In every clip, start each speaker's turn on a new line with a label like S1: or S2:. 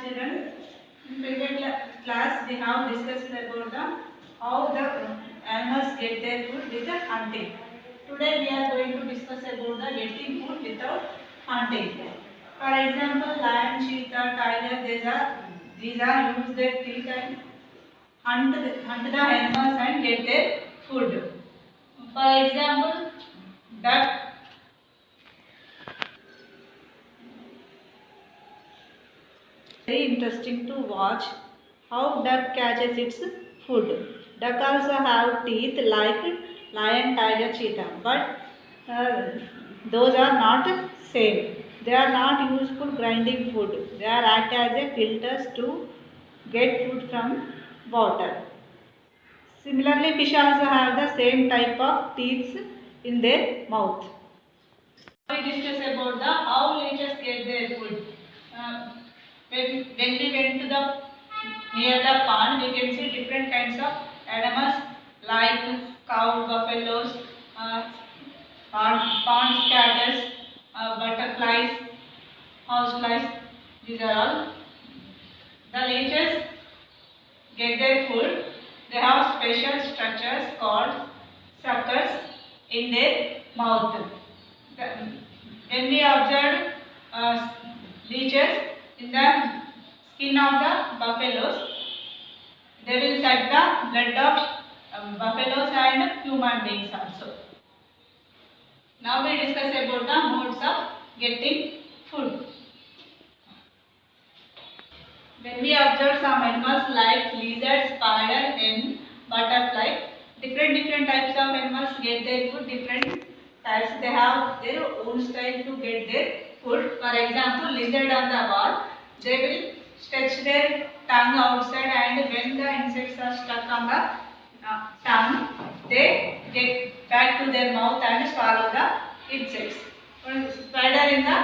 S1: children, in previous class we have discussed about the how the animals get their food with the hunting. Today we are going to discuss about the getting food without hunting. For example, lion, cheetah, tiger, these are use their teeth and hunt the animals and get their food. For example, duck. Very interesting to watch how duck catches its food. Duck also have teeth like lion, tiger, cheetah, but those are not same. They are not useful grinding food. They are act as a filters to get food from water. Similarly, fish also have the same type of teeth in their mouth. We discuss about the how leeches get their food. Uh, when we went to the near the pond, we can see different kinds of animals like cow, buffaloes, pond scatters, butterflies, houseflies. These are all the leeches get their food. They have special structures called suckers in their mouth. When we observed leeches in the skin of the buffaloes, they will suck the blood of buffaloes and human beings also. Now we discuss about the modes of getting food. When we observe some animals like lizard, spider, hen, butterfly, different types of animals get their food, different types. They have their own style to get their food. For example, lizard on the wall, they will stretch their tongue outside, and when the insects are stuck on the tongue, they get back to their mouth and swallow the insects. Spider in the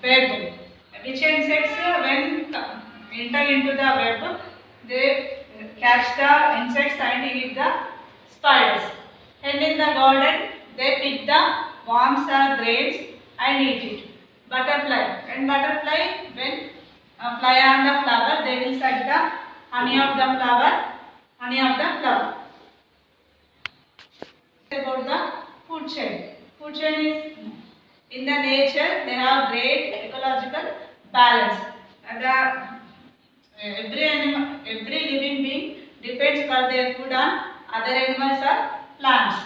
S1: web, which insects when enter into the web, they catch the insects and eat the spiders. And in the garden, they pick the worms or grains and eat it. Butterfly, when butterfly when fly on the flower, they will suck the honey of the flower. About the food chain. Food chain is in the nature, they have great ecological balance. And every living being depends for their food on other animals or plants.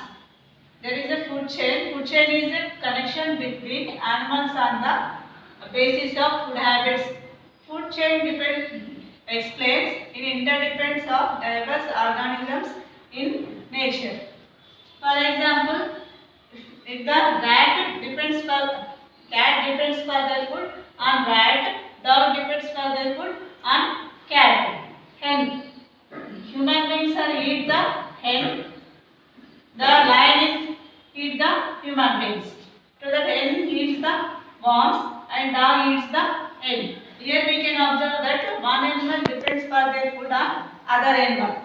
S1: There is a food chain. Food chain is a connection between animals on the basis of food habits. Food chain explains in interdependence of diverse organisms in nature. For example, if the rat depends for cat depends for their food on rat, dog depends for their food on cat, hen. Human beings are eat the hen. The lion is eat the human beings. So that hen eats the worms and dog eats the hen. Here we can observe that one animal depends for their food on other animal.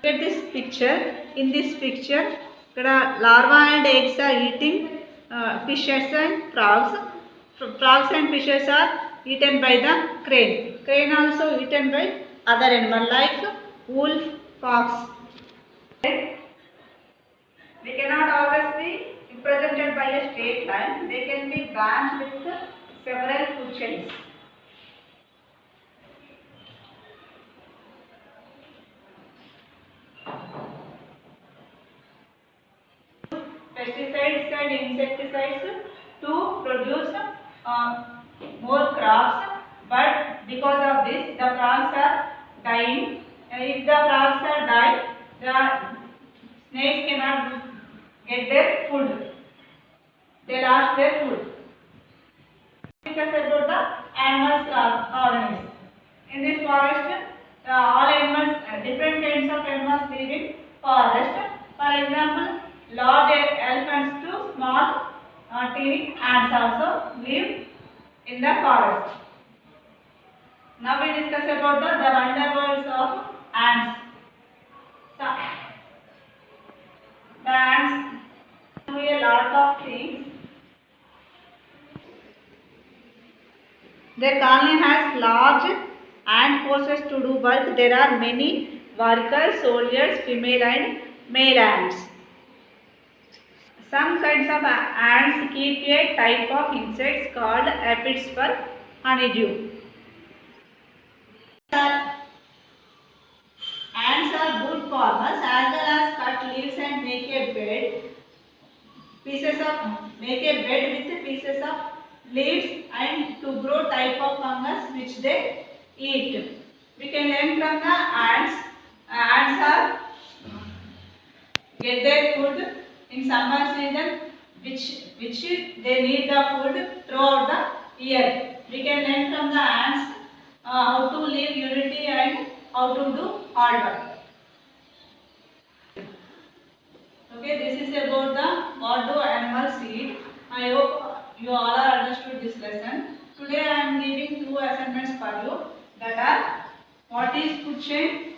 S1: Look at this picture. In this picture, larvae and eggs are eating fishes and frogs. Frogs and fishes are eaten by the crane. Crane also eaten by other animal like wolf, fox. They cannot always be represented by a straight line. They can be branched with several food chains. Pesticides and insecticides to produce more crops, but because of this the frogs are dying. If the frogs are died, the snakes cannot get their food. They lost their food. Discuss about the animals colonies. In this forest, all animals, different kinds of animals live in forest. For example, large elephants to small teeny ants also live in the forest. Now we discuss about the wonder worlds of ants. So, the ants lot of things. Their colony has large ant forces to do work. There are many workers, soldiers, female and male ants. Some kinds of ants keep a type of insects called aphids for honeydew. Ants are good farmers as well as cut leaves and make a bed with pieces of leaves and to grow type of fungus which they eat. We can learn from the ants. Ants are get their food in summer season which they need the food throughout the year. We can learn from the ants how to live unity and how to do hard work. Okay, this is about the what do animals eat. I hope you all are understood this lesson. Today I am giving two assignments for you that are what is food chain.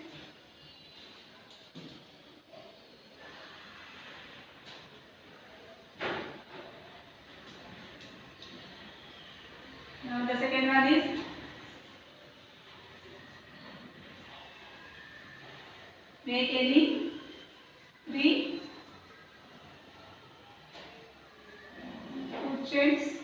S1: Now the second one is make any three food chains.